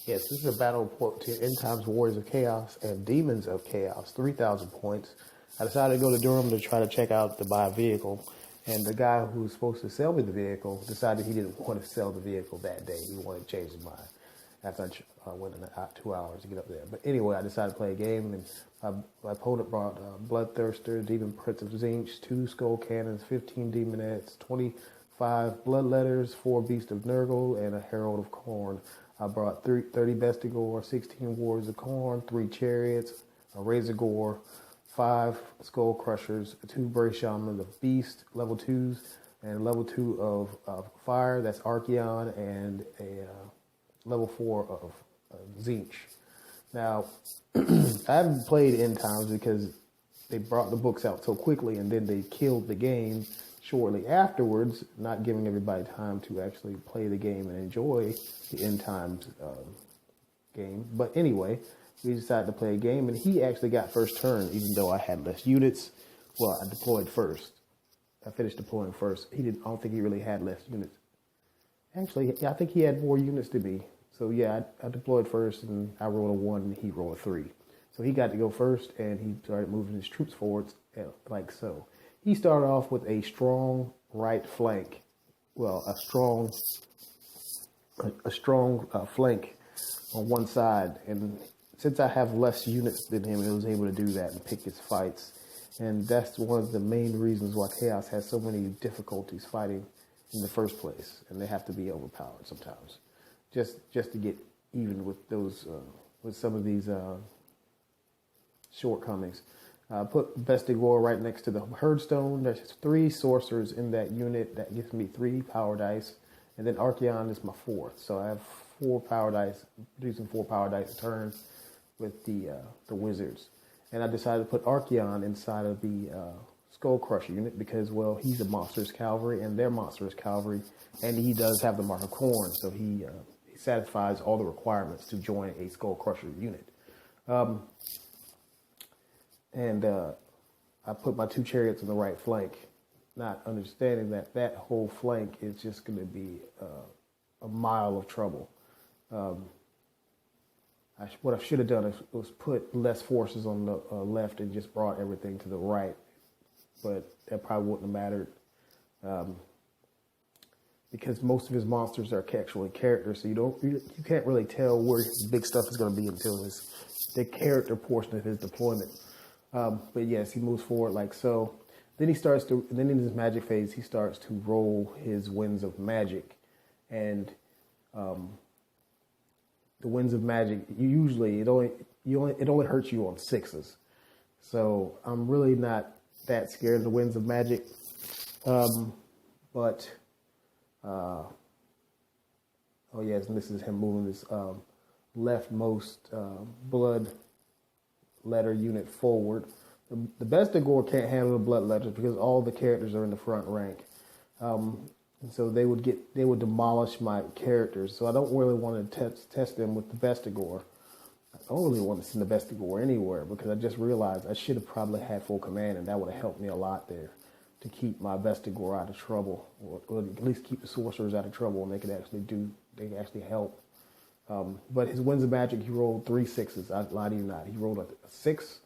Yes, this is a battle to End Times Warriors of Chaos and Demons of Chaos, 3,000 points. I decided to go to Durham to try to check out to buy a vehicle. And the guy who was supposed to sell me the vehicle decided he didn't want to sell the vehicle that day. He wanted to change his mind after I went in 2 hours to get up there. But anyway, I decided to play a game, and my opponent brought Bloodthirster, Demon Prince of Zinch, 2 Skull Cannons, 15 Demonettes, 25 Bloodletters, 4 Beast of Nurgle, and a Herald of Khorne. I brought 30 Bestigor, 16 Warriors of Khorne, 3 Chariots, a Razor Gore, 5 Skull Crushers, 2 Brave Shaman of Beast, level 2s, and level 2 of Fire, that's Archeon, and a level 4 of Zinch. Now, I haven't played End Times because they brought the books out so quickly and then they killed the game shortly afterwards, not giving everybody time to actually play the game and enjoy the End Times game. But anyway, we decided to play a game, and he actually got first turn, even though I had less units. Well, I deployed first. I finished deploying first. I don't think he really had less units. Actually, I think he had more units than me. So yeah, I deployed first, and I rolled a 1, and he rolled a 3. So he got to go first, and he started moving his troops forwards like so. He started off with a strong right flank. Well, a strong flank on one side, and since I have less units than him, I was able to do that and pick his fights. And that's one of the main reasons why Chaos has so many difficulties fighting in the first place, and they have to be overpowered sometimes, just to get even with those with some of these shortcomings. Put Bestigor right next to the Herdstone. There's 3 sorcerers in that unit. That gives me 3 power dice, and then Archeon is my 4th. So I have 4 power dice, producing 4 power dice a turn with the wizards. And I decided to put Archeon inside of the Skull Crusher unit because, well, he's a Monstrous Cavalry and they're Monstrous Cavalry, and he does have the Mark of Khorne, so he satisfies all the requirements to join a Skull Crusher unit. I put my 2 chariots on the right flank, not understanding that whole flank is just going to be a mile of trouble. What I should have done was put less forces on the left and just brought everything to the right, but that probably wouldn't have mattered because most of his monsters are actually characters, so you can't really tell where his big stuff is going to be until the character portion of his deployment. But yes, he moves forward like so. Then in his magic phase, he starts to roll his Winds of Magic, and the Winds of Magic, it only hurts you on 6s. So I'm really not that scared of the Winds of Magic. Oh yes, and this is him moving this leftmost blood letter unit forward. The Bestigor can't handle the blood letters because all the characters are in the front rank. And so they would demolish my characters. So I don't really want to test them with the Bestigor. I don't really want to send the Bestigor anywhere because I just realized I should have probably had full command, and that would have helped me a lot there to keep my Bestigor out of trouble, or at least keep the sorcerers out of trouble, and they could actually help. But his Winds of Magic, he rolled 3 6s. I lie to you not. He rolled a 6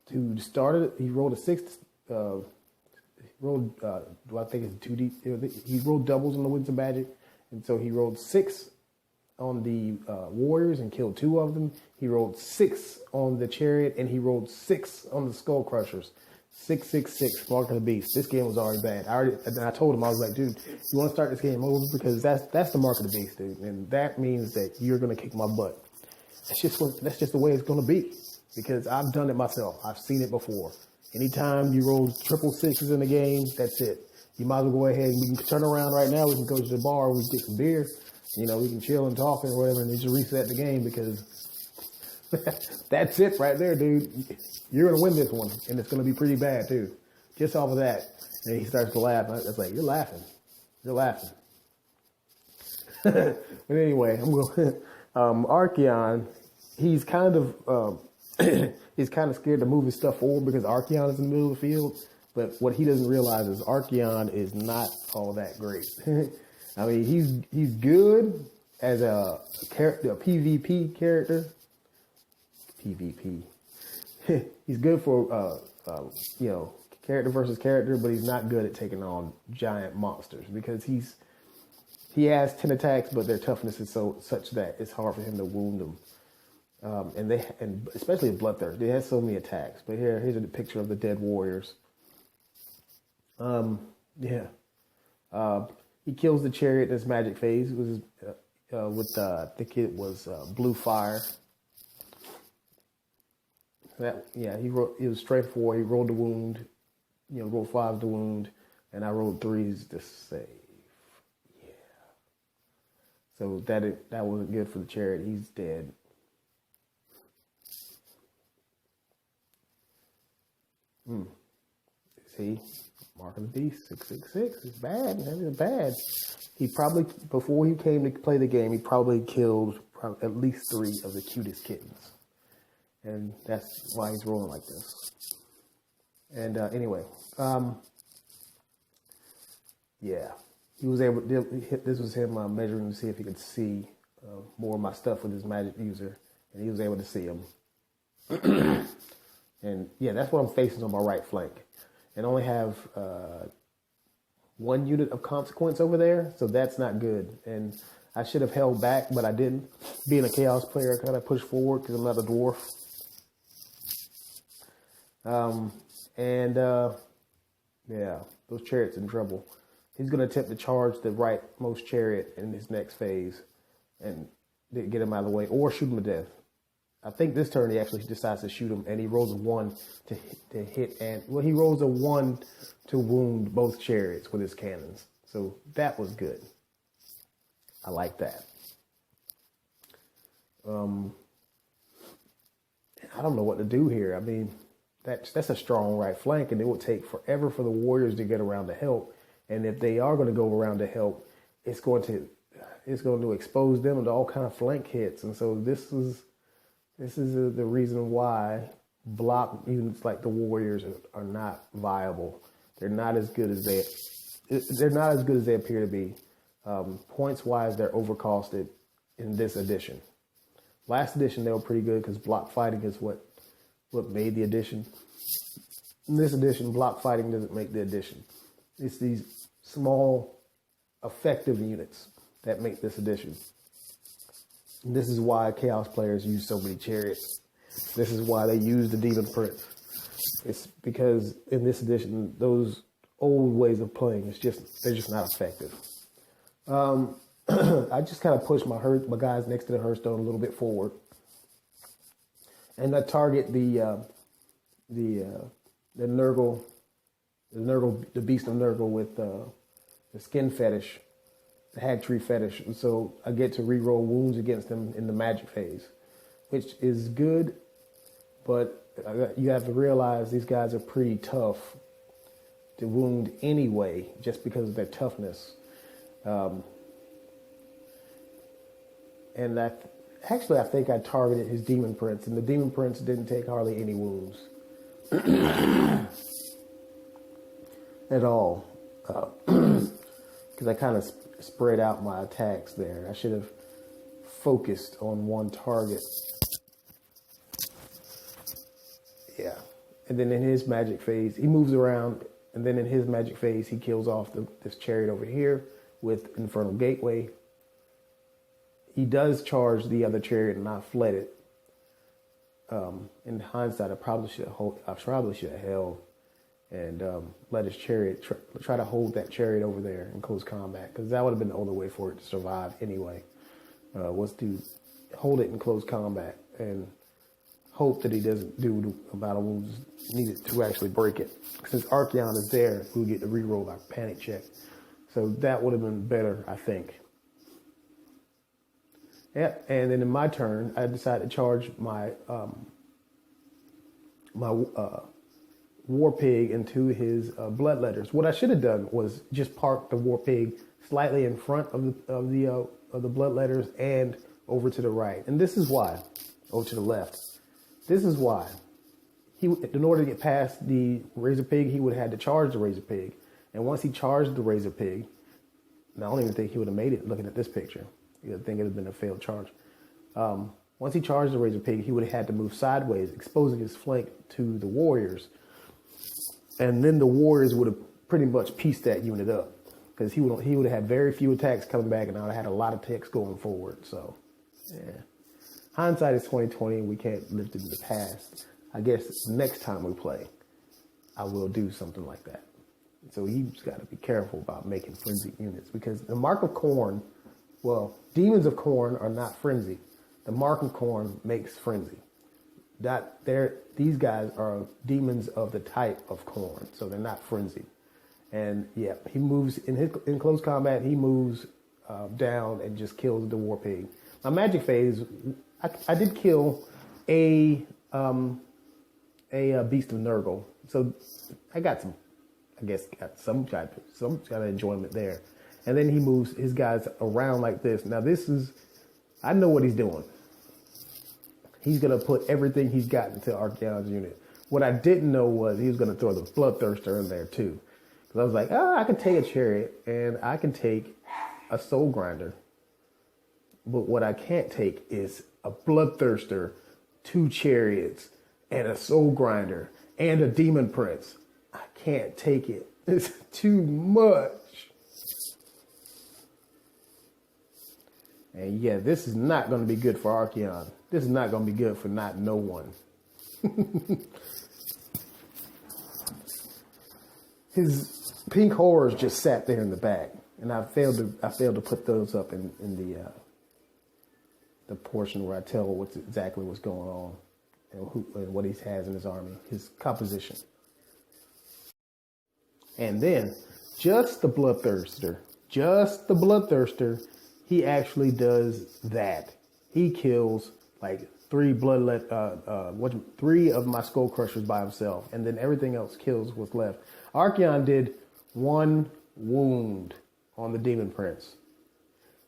to start it. He rolled a 6. I think it's 2D. He rolled doubles on the Winds of Magic, and so he rolled 6 on the Warriors and killed 2 of them. He rolled 6 on the Chariot, and he rolled 6 on the Skull Crushers. 6, 6, 6. Mark of the Beast. This game was already bad. I told him, I was like, dude, you want to start this game over because that's the Mark of the Beast, dude, and that means that you're gonna kick my butt. That's just the way it's gonna be because I've done it myself. I've seen it before. Anytime you roll 666s in the game, that's it. You might as well go ahead and we can turn around right now. We can go to the bar, we can get some beer, we can chill and talk or whatever, and just reset the game because that's it right there, dude. You're going to win this one, and it's going to be pretty bad, too. Just off of that. And he starts to laugh. I was like, you're laughing. You're laughing. But anyway, I'm going Archeon, he's kind of scared to move his stuff forward because Archeon is in the middle of the field. But what he doesn't realize is Archeon is not all that great. I mean, he's good as a character, a PvP character. PvP. He's good for character versus character, but he's not good at taking on giant monsters because he has 10 attacks, but their toughness is such that it's hard for him to wound them. And especially in Bloodthirst, they have so many attacks. But here's a picture of the dead warriors. He kills the chariot in his magic phase. It was I think it was blue fire. He was straight 4. He rolled the wound, rolled 5 to wound, and I rolled 3s to save. Yeah. So that wasn't good for the chariot. He's dead. See, Mark of the Beast, 666. It's bad. That is bad. He probably, before he came to play the game, he probably killed at least 3 of the cutest kittens. And that's why he's rolling like this. And anyway, he was able to hit. This was him measuring to see if he could see more of my stuff with his magic user, and he was able to see him. And that's what I'm facing on my right flank, and only have 1 unit of consequence over there, so that's not good. And I should have held back, but I didn't. Being a chaos player, I kind of pushed forward because I'm not a dwarf. Those chariots in trouble. He's going to attempt to charge the rightmost chariot in his next phase and get him out of the way or shoot him to death. I think this turn he actually decides to shoot him, and he rolls a 1 to hit, and he rolls a 1 to wound both chariots with his cannons. So that was good. I like that. I don't know what to do here. I mean, that's a strong right flank, and it will take forever for the warriors to get around to help. And if they are going to go around to help, it's going to expose them to all kind of flank hits. And so this is the reason why block units like the warriors are not viable. They're not as good as they appear to be. Points wise, they're overcosted in this edition. Last edition they were pretty good because block fighting is what made the edition. In this edition, block fighting doesn't make the edition. It's these small, effective units that make this edition. And this is why Chaos players use so many chariots. This is why they use the Demon Prince. It's because in this edition, those old ways of playing, they're just not effective. I just kind of push my guys next to the Hearthstone a little bit forward. And I target the Nurgle, the Beast of Nurgle with the Skin Fetish, the Hag Tree Fetish. And so I get to reroll wounds against them in the magic phase, which is good, but you have to realize these guys are pretty tough to wound anyway, just because of their toughness. And I think I targeted his Demon Prince, and the Demon Prince didn't take hardly any wounds at all, because I kind of spread out my attacks there. I should have focused on one target. Yeah, and then in his magic phase, he moves around, and then in his magic phase, he kills off this chariot over here with Infernal Gateway. He does charge the other chariot, and I fled it. In hindsight, I probably should have held and let his chariot try to hold that chariot over there in close combat, because that would have been the only way for it to survive anyway. Was to hold it in close combat and hope that he doesn't do the amount of wounds needed to actually break it. Since Archaon is there, we'll get to reroll our panic check. So that would have been better, I think. Yeah, and then in my turn, I decided to charge my War Pig into his Bloodletters. What I should have done was just park the War Pig slightly in front of the Bloodletters and over to the right. And this is why, over to the left. This is why. In order to get past the Razor Pig, he would have had to charge the Razor Pig. And once he charged the Razor Pig, I don't even think he would have made it looking at this picture. You'd think it had been a failed charge. Once he charged the Razor Pig, he would have had to move sideways, exposing his flank to the warriors. And then the warriors would have pretty much pieced that unit up, because he would have had very few attacks coming back, and I would have had a lot of attacks going forward. So, yeah. Hindsight is 2020. We can't live in the past. I guess next time we play, I will do something like that. So he's got to be careful about making frenzied units, because the Mark of Khorne, well, demons of Khorne are not frenzy. The Mark of Khorne makes frenzy. These guys are demons of the type of Khorne, so they're not frenzied. And yeah, he moves in close combat. He moves down and just kills the War Pig. My magic phase, I did kill a Beast of Nurgle, so I got some kind of enjoyment there. And then he moves his guys around like this. Now I know what he's doing. He's gonna put everything he's got into Archaon's unit. What I didn't know was he was gonna throw the Bloodthirster in there too. Because I was like, I can take a chariot and I can take a Soul Grinder. But what I can't take is a Bloodthirster, 2 chariots, and a Soul Grinder, and a Demon Prince. I can't take it. It's too much. And yeah, this is not going to be good for Archaon. This is not going to be good for not no one. His pink horrors just sat there in the back, and I failed to put those up in the portion where I tell exactly what's going on and what he has in his army, his composition. And then just the Bloodthirster, he actually does that. He kills like 3 of my Skull Crushers by himself, and then everything else kills what's left. Archaon did 1 wound on the Demon Prince.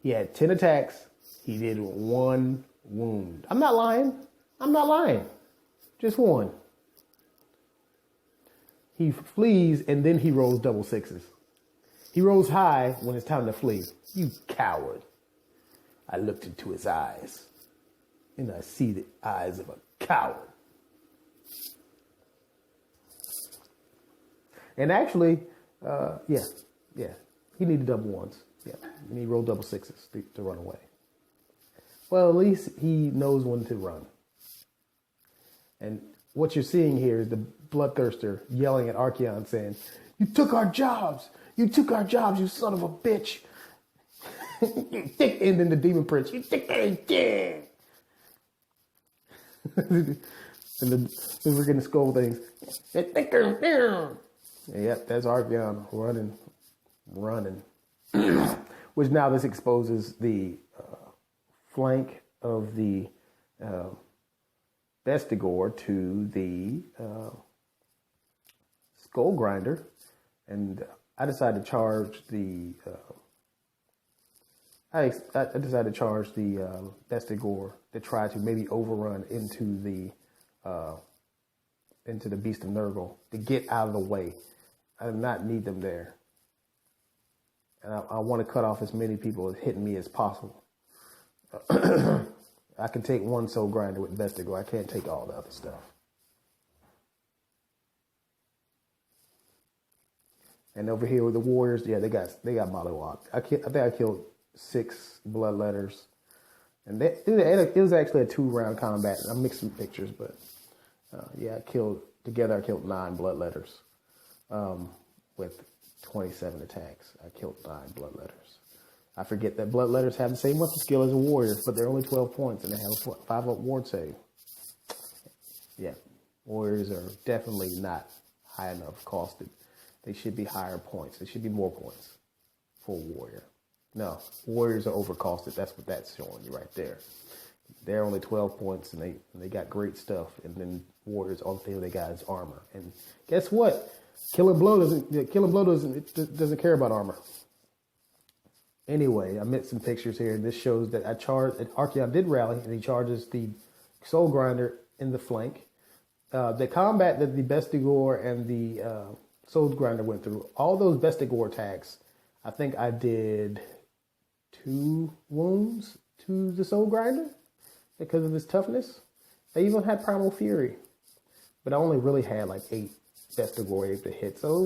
He had 10 attacks. He did 1 wound. I'm not lying. Just 1. He flees, and then he rolls double 6s. He rolls high when it's time to flee. You coward. I looked into his eyes, and I see the eyes of a coward. And actually, he needed double 1s. Yeah, and he rolled double 6s to run away. Well, at least he knows when to run. And what you're seeing here is the Bloodthirster yelling at Archaon saying, "You took our jobs! You took our jobs, you son of a bitch!" And then the Demon Prince, "You took everything!" And we're getting skull things. Yep, that's Archaon running. Which now this exposes the flank of the Bestigor to the Skull Grinder, and I decided to charge the Bestigor to try to maybe overrun into the Beast of Nurgle to get out of the way. I do not need them there, and I want to cut off as many people as hitting me as possible. I can take 1 Soul Grinder with Bestigor. I can't take all the other stuff. And over here with the Warriors, yeah, they got Mollywop. I think I killed 6 Bloodletters, and it was actually a 2-round combat. I mixed some pictures, but I killed 9 Bloodletters with 27 attacks. I killed 9 Bloodletters. I forget that Bloodletters have the same weapon skill as a warrior, but they're only 12 points, and they have a 5-up ward save. Yeah, warriors are definitely not high enough costed. They should be higher points. They should be more points for a warrior. No, warriors are overcosted. That's what that's showing you right there. They're only 12 points, and they got great stuff. And then warriors, all they got is armor. And guess what? Killing Blow doesn't care about armor. Anyway, I mixed some pictures here. This shows that Archaon did rally, and he charges the Soul Grinder in the flank. The combat that the Bestigor and the Soul Grinder went through, all those Bestigor attacks, I think I did 2 wounds to the Soul Grinder because of his toughness. I even had Primal Fury, but I only really had like 8 Vestigor to hit, so it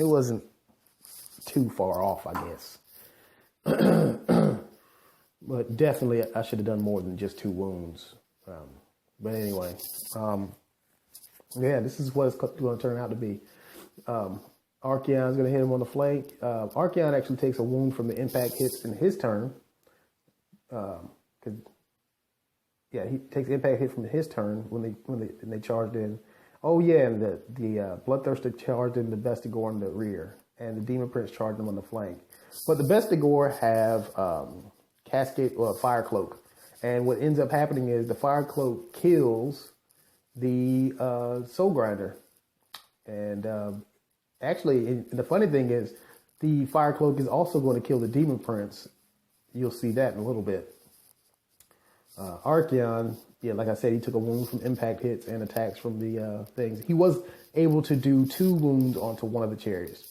wasn't too far off, I guess. But definitely I should have done more than just 2 wounds. But anyway, yeah, this is what it's going to turn out to be. Archeon's going to hit him on the flank. Archeon actually takes a wound from the impact hits in his turn. He takes impact hit from his turn when they charged in. Oh yeah, and the Bloodthirster charged in the Vestigor in the rear, and the Demon Prince charged him on the flank. But the Vestigor have Fire Cloak, and what ends up happening is the Fire Cloak kills the Soul Grinder, and actually, the funny thing is, the Fire Cloak is also going to kill the Demon Prince. You'll see that in a little bit. Archeon, yeah, like I said, he took a wound from impact hits and attacks from the things. He was able to do 2 wounds onto one of the chariots.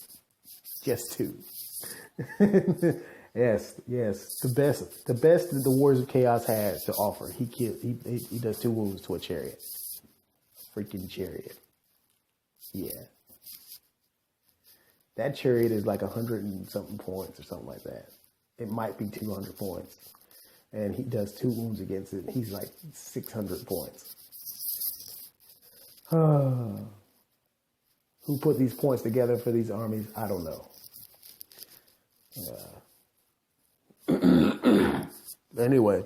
Just 2. Yes. The best that the Warriors of Chaos had to offer. He does 2 wounds to a chariot. Freaking chariot. Yeah. That chariot is like 100 and something points or something like that. It might be 200 points. And he does 2 wounds against it. He's like 600 points. Who put these points together for these armies? I don't know. Anyway,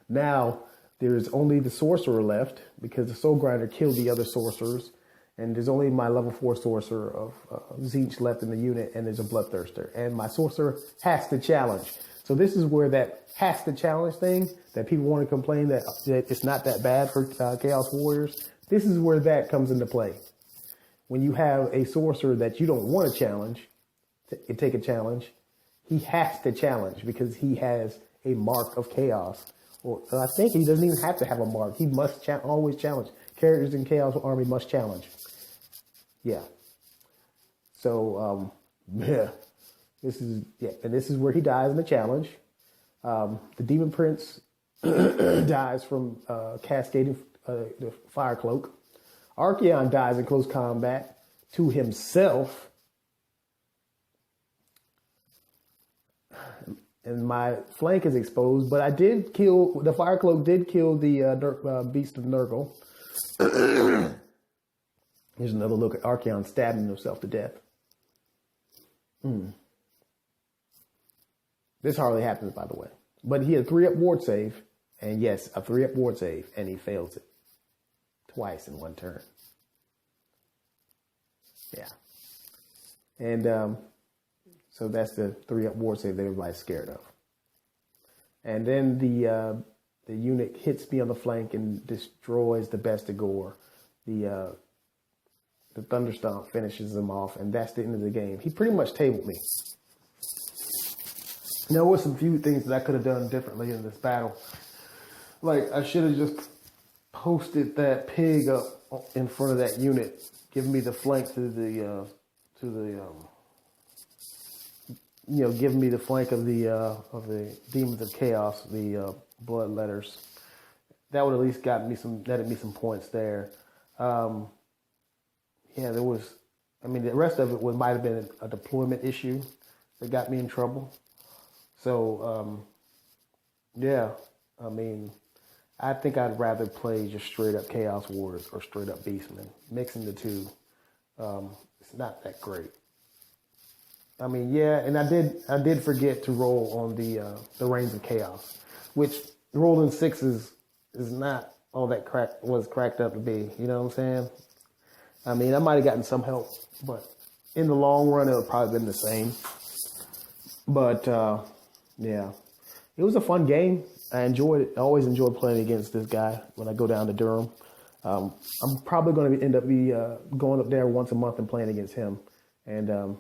now there's only the sorcerer left because the Soul Grinder killed the other sorcerers. And there's only my level 4 sorcerer of Tzeentch left in the unit, and there's a Bloodthirster. And my sorcerer has to challenge. So this is where that has to challenge thing that people want to complain that it's not that bad for Chaos Warriors. This is where that comes into play. When you have a sorcerer that you don't want to challenge, take a challenge, he has to challenge because he has a mark of chaos. Or I think he doesn't even have to have a mark. He must always challenge. Characters in Chaos Army must challenge. Yeah. So, and this is where he dies in the challenge. The Demon Prince dies from cascading the Fire Cloak. Archeon dies in close combat to himself. And my flank is exposed, but the Fire Cloak did kill the Beast of Nurgle. Here's another look at Archeon stabbing himself to death. This hardly happens, by the way. But he had a 3-up ward save, and yes, a 3-up ward save, and he fails it twice in 1 turn. Yeah. And so that's the 3-up ward save that everybody's scared of. And then the unit hits me on the flank and destroys the Vestigor. The Thunderstomp finishes him off, and that's the end of the game. He pretty much tabled me. There were some few things that I could have done differently in this battle. Like, I should have just posted that pig up in front of that unit, giving me the flank giving me the flank of the Demons of Chaos, the Bloodletters. That would at least netted me some points there. There was, the rest of it might have been a deployment issue that got me in trouble. So, I think I'd rather play just straight up Chaos Warriors or straight up Beastmen. Mixing the two, it's not that great. And I did forget to roll on the Reigns of Chaos, which rolling 6s is not all that was cracked up to be. You know what I'm saying? I might have gotten some help, but in the long run, it would probably been the same. But it was a fun game. I enjoyed it. I always enjoy playing against this guy when I go down to Durham. I'm probably going to end up going up there once a month and playing against him. And